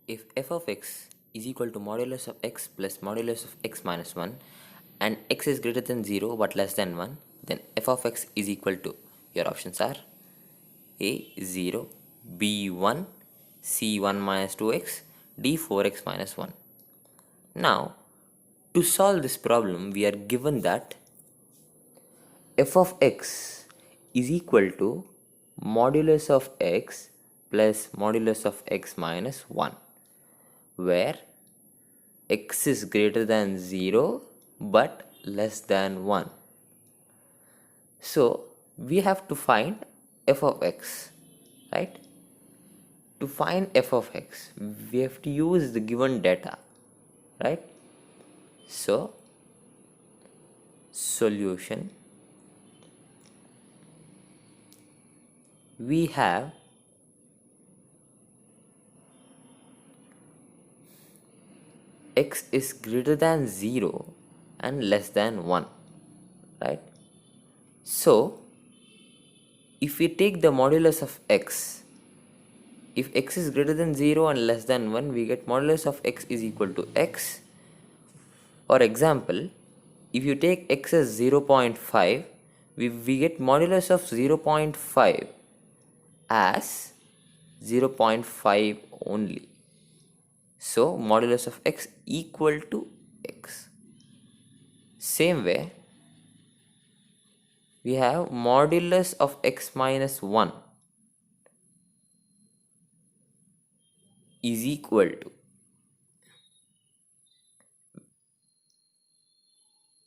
If f of x is equal to modulus of x plus modulus of x minus 1 and x is greater than 0 but less than 1, then f of x is equal to, your options are a 0, b 1, c 1 minus 2x, d 4x minus 1. Now, to solve this problem, we are given that f of x is equal to modulus of x plus modulus of x minus 1, where x is greater than 0 but less than 1. So we have to find f of x, right? To find f of x, we have to use the given data, right? So solution, we have x is greater than 0 and less than 1, right? So if we take the modulus of x, if x is greater than 0 and less than 1, we get modulus of x is equal to x. For example, if you take x as 0.5, we get modulus of 0.5 as 0.5 only. So modulus of x equal to x. Same way, we have modulus of x minus 1 is equal to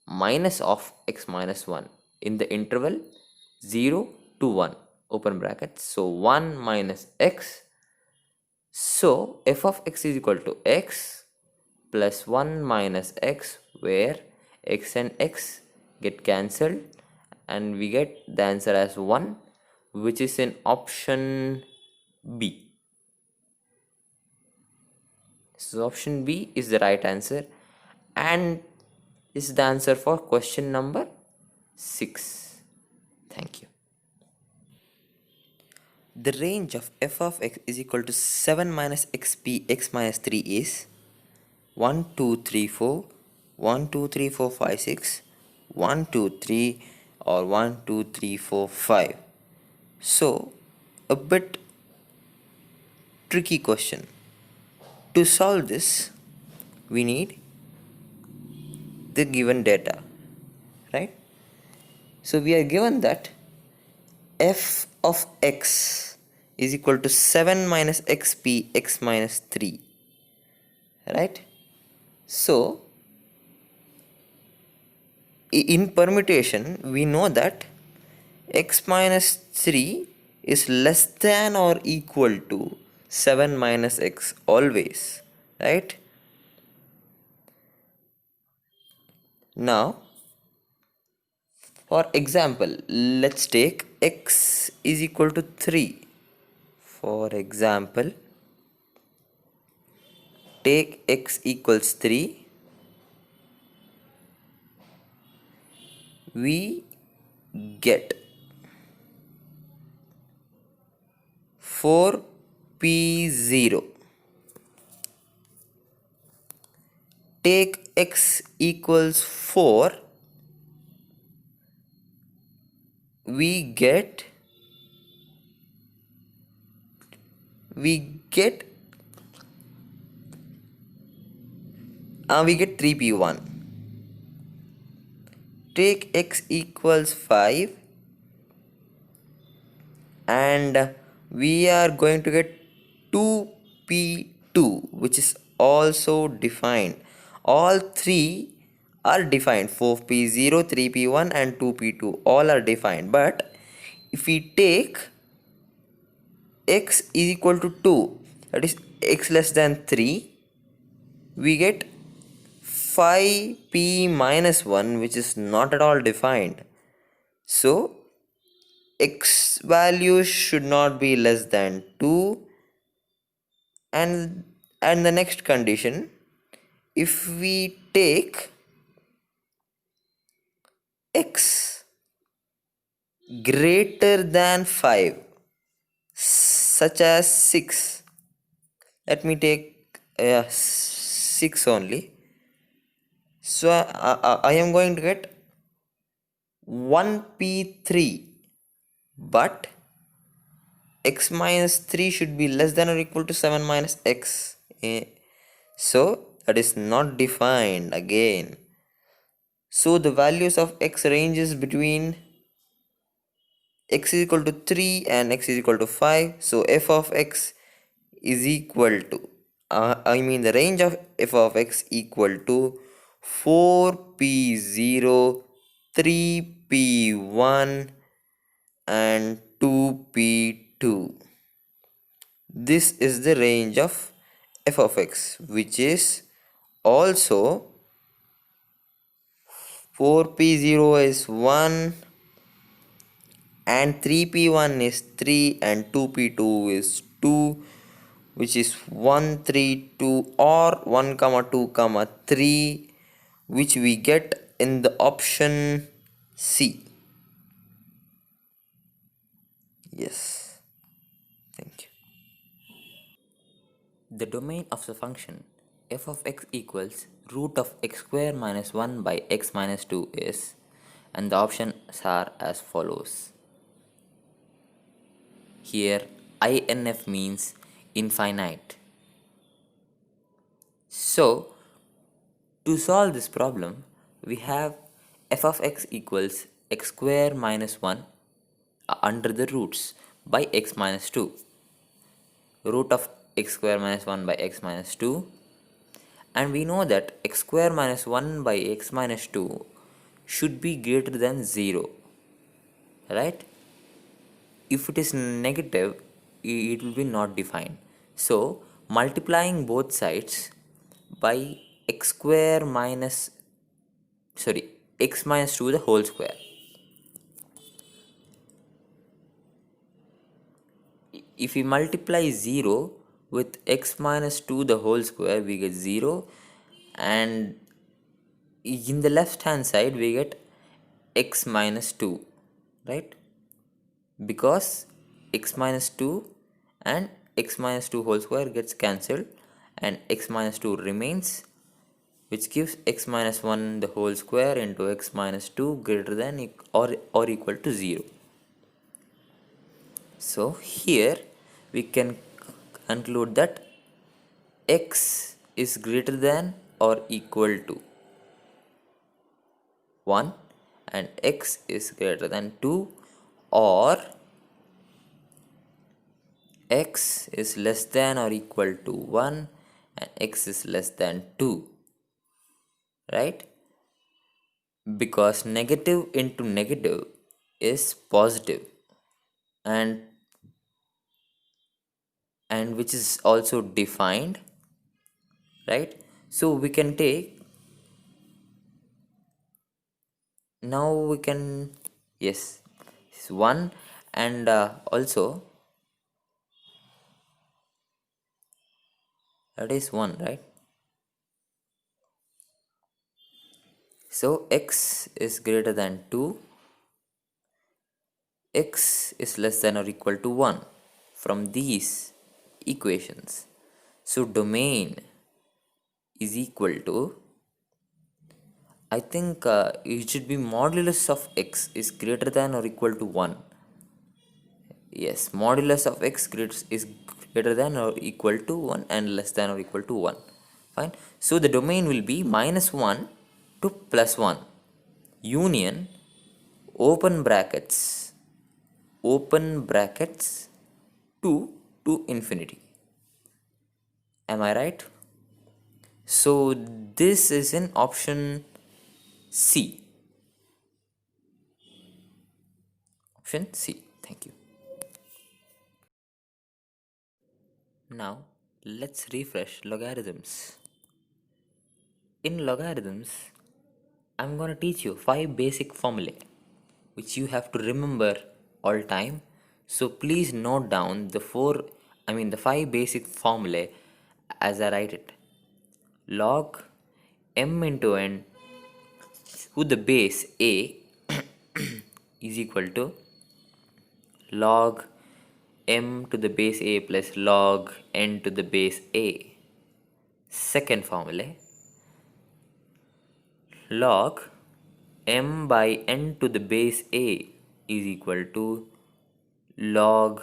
minus of x minus 1 in the interval 0 to 1, open brackets. So 1 minus x. So f of x is equal to x plus 1 minus x, where x and x get cancelled and we get the answer as 1, which is in option B. So option B is the right answer and is the answer for question number 6. Thank you. The range of f of x is equal to 7 minus xp x minus 3 is 1, 2, 3, 4, 1, 2, 3, 4, 5, 6, 1, 2, 3 or 1, 2, 3, 4, 5. So a bit tricky question. To solve this, we need the given data, right? So we are given that f of x is equal to 7 minus xp x minus 3, right? So in permutation, we know that x minus 3 is less than or equal to 7 minus x always, right? Now, for example, let's take x is equal to 3. For example, take x equals 3. We get 4p0. Take x equals 4. We get 3p1. Take x equals 5 and we are going to get 2p2, which is also defined. All three are defined: 4p0, 3p1 and 2p2, all are defined. But if we take x is equal to 2, that is x less than 3, we get 5p minus 1, which is not at all defined. So x value should not be less than 2, and the next condition, if we take x greater than 5, such as 6, let me take 6 only. So I am going to get 1p3, but x minus 3 should be less than or equal to 7 minus x. So that is not defined again. So the values of x ranges between x is equal to 3 and x is equal to 5. So f of x is equal to, the range of f of x equal to 4p0, 3p1 and 2p2. This is the range of f of x, which is also 4p0 is 1 and 3p1 is 3 and 2p2 is 2, which is 1 3 2 or 1 comma 2 comma 3, which we get in the option C. Yes, thank you. The domain of the function f of x equals root of x square minus 1 by x minus 2 is, and the options are as follows. Here inf means infinite. So to solve this problem, we have f of x equals x square minus 1 under the roots by x minus 2. Root of x square minus 1 by x minus 2, and we know that x square minus 1 by x minus 2 should be greater than 0, right? If it is negative, it will be not defined. So multiplying both sides by x square minus, sorry, x minus 2 the whole square. If we multiply 0 with x minus 2 the whole square, we get 0, and in the left hand side we get x minus 2, right? Because x minus 2 and x minus 2 whole square gets cancelled and x minus 2 remains, which gives x minus 1 the whole square into x minus 2 greater than or equal to 0. So here we can conclude that x is greater than or equal to 1 and x is greater than 2, or x is less than or equal to 1 and x is less than 2, right? Because negative into negative is positive, and which is also defined, right? So we can take, now we can, yes, it's 1, and also that is 1, right? So x is greater than 2, x is less than or equal to 1 from these equations. So domain is equal to, I think it should be modulus of x is greater than or equal to 1. Yes, modulus of x is greater than or equal to 1 and less than or equal to 1. Fine. So the domain will be minus 1 to plus 1 union open brackets to infinity. Am I right? So this is in option C. Option C. Thank you. Now let's refresh logarithms. In logarithms, I'm gonna teach you 5 basic formulae which you have to remember all time. So please note down the 5 basic formulae as I write it. Log m into n to the base a is equal to log m to the base a plus log n to the base a. Second formula, log m by n to the base a is equal to log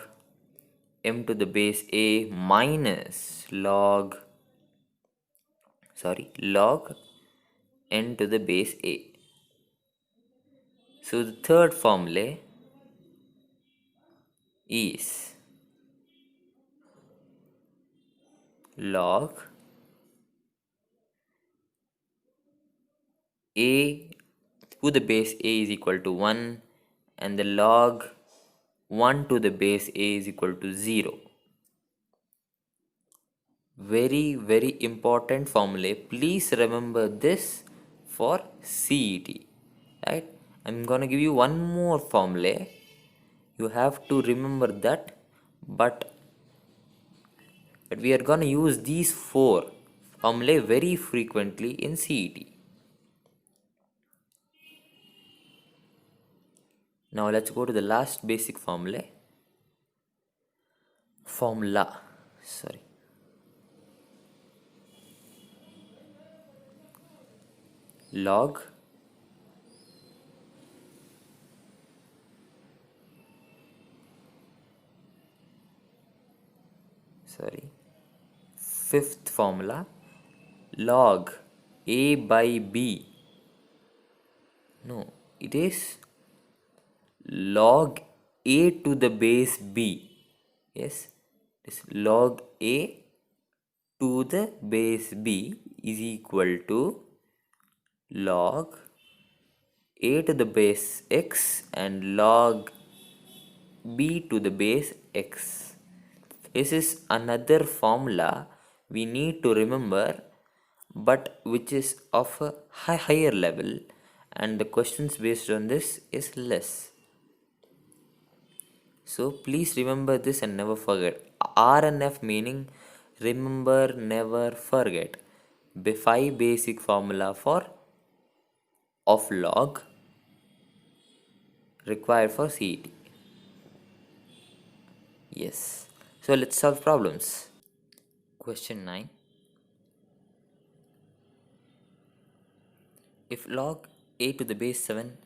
m to the base a minus log n to the base a. So the third formula is log a to the base a is equal to 1 and the log 1 to the base a is equal to 0. Very important formula. Please remember this for CET, right? I'm gonna give you one more formula. You have to remember that, but we are gonna use these four formulae very frequently in CET. Now let's go to the last basic formula. Log fifth formula, log a by b. No, it is log a to the base b. Yes, this log a to the base b is equal to log a to the base x and log b to the base x. This is another formula we need to remember, but which is of a higher level, and the questions based on this is less. So please remember this and never forget. RNF meaning remember, never forget. 5 basic formula for of log required for CET. Yes. So let's solve problems. Question 9. If log a to the base 7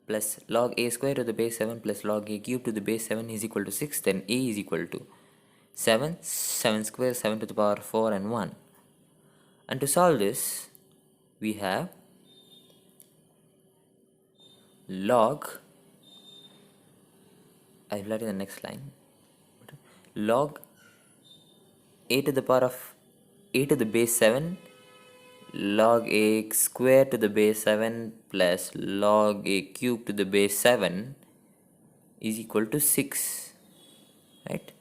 plus log a square to the base 7 plus log a cube to the base 7 is equal to 6, then a is equal to 7, 7 square, 7 to the power 4 and 1. And to solve this, we have log, I will write in the next line, log a to the power of a to the base 7 log a square to the base 7 plus log a cube to the base 7 is equal to 6, right?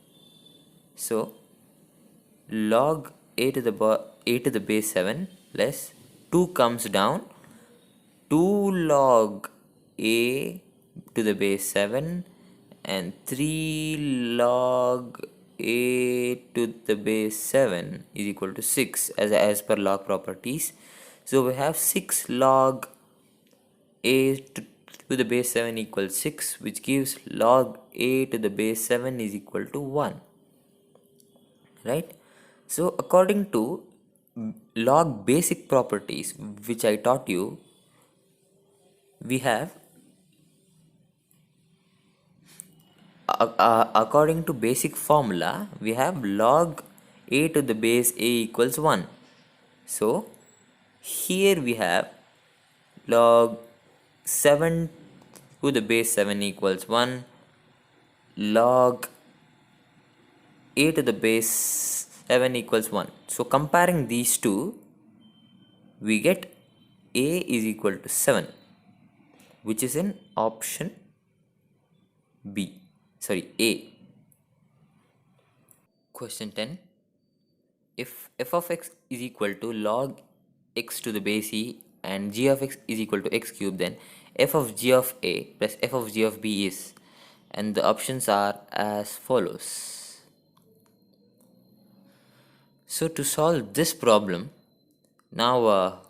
So log a to the base 7 plus 2 comes down, 2 log a to the base 7 and 3 log a to the base 7 is equal to 6 as per log properties. So we have 6 log a to the base 7 equals 6, which gives log a to the base 7 is equal to 1, right? So according to log basic properties which I taught you, we have according to basic formula, we have log a to the base a equals 1. So here we have log 7 to the base 7 equals 1, log a to the base 7 equals 1. So comparing these two, we get a is equal to 7, which is in option B. A. Question 10. If f of x is equal to log x to the base e and g of x is equal to x cube, then f of g of a plus f of g of b is, and the options are as follows. So to solve this problem, now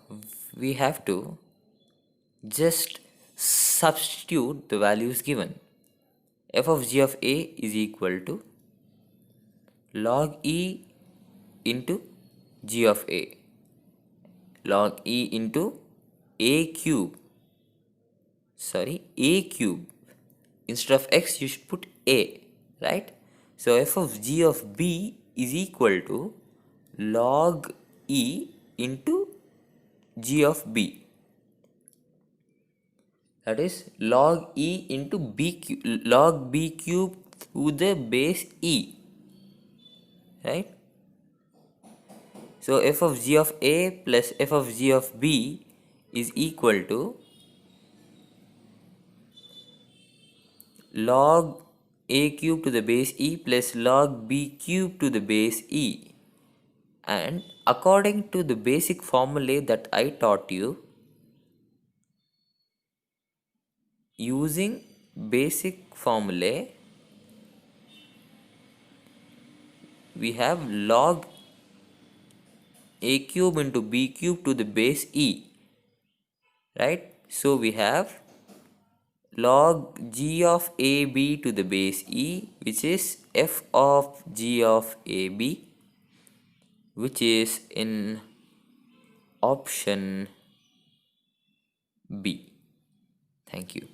we have to just substitute the values given. F of g of a is equal to log e into g of a. log e into a cube. A cube. Instead of x, you should put a, right? So f of g of b is equal to log e into g of b. That is log e into log b cube to the base e, right? So f of g of a plus f of g of b is equal to log a cube to the base e plus log b cube to the base e. And according to the basic formulae that I taught you, using basic formulae, we have log a cube into b cube to the base e, right? So we have log g of ab to the base e, which is f of g of ab, which is in option B. Thank you.